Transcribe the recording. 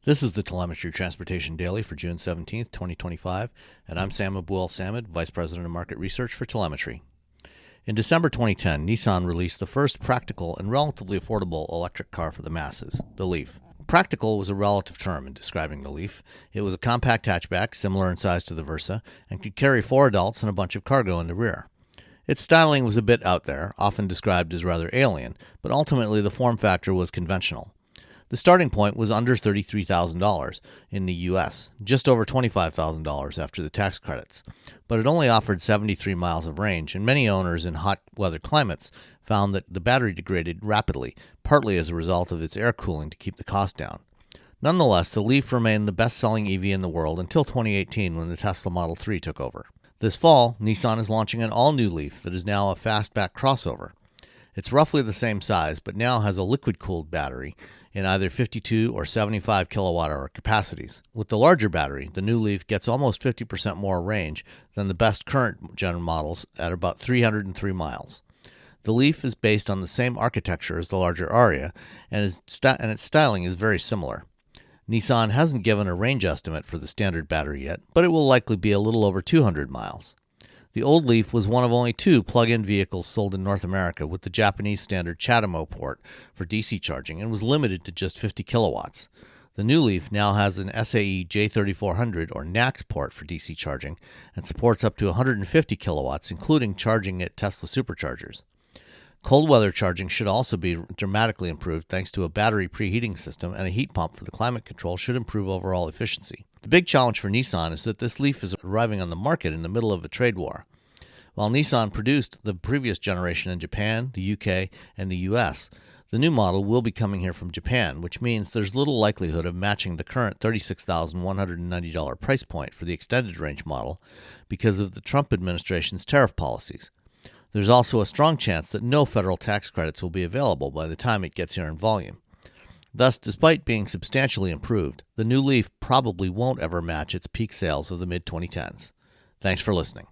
This is the Telemetry Transportation Daily for June 17th, 2025, and I'm Sam Abuel-Samad, Vice President of Market Research for Telemetry. In December 2010, Nissan released the first practical and relatively affordable electric car for the masses, the Leaf. Practical was a relative term in describing the Leaf. It was a compact hatchback, similar in size to the Versa, and could carry 4 adults and a bunch of cargo in the rear. Its styling was a bit out there, often described as rather alien, but ultimately the form factor was conventional. The starting point was under $33,000 in the U.S., just over $25,000 after the tax credits, but it only offered 73 miles of range, and many owners in hot weather climates found that the battery degraded rapidly, partly as a result of its air cooling to keep the cost down. Nonetheless, the Leaf remained the best-selling EV in the world until 2018 when the Tesla Model 3 took over. This fall, Nissan is launching an all-new Leaf that is now a fastback crossover. It's roughly the same size, but now has a liquid-cooled battery in either 52 or 75 kilowatt-hour capacities. With the larger battery, the new Leaf gets almost 50% more range than the best current gen models at about 303 miles. The Leaf is based on the same architecture as the larger Aria, and its styling is very similar. Nissan hasn't given a range estimate for the standard battery yet, but it will likely be a little over 200 miles. The old Leaf was one of only 2 plug-in vehicles sold in North America with the Japanese standard CHAdeMO port for DC charging and was limited to just 50 kilowatts. The new Leaf now has an SAE J3400 or NACS port for DC charging and supports up to 150 kilowatts, including charging at Tesla superchargers. Cold weather charging should also be dramatically improved thanks to a battery preheating system, and a heat pump for the climate control should improve overall efficiency. The big challenge for Nissan is that this Leaf is arriving on the market in the middle of a trade war. While Nissan produced the previous generation in Japan, the UK, and the US, the new model will be coming here from Japan, which means there's little likelihood of matching the current $36,190 price point for the extended range model because of the Trump administration's tariff policies. There's also a strong chance that no federal tax credits will be available by the time it gets here in volume. Thus, despite being substantially improved, the new Leaf probably won't ever match its peak sales of the mid-2010s. Thanks for listening.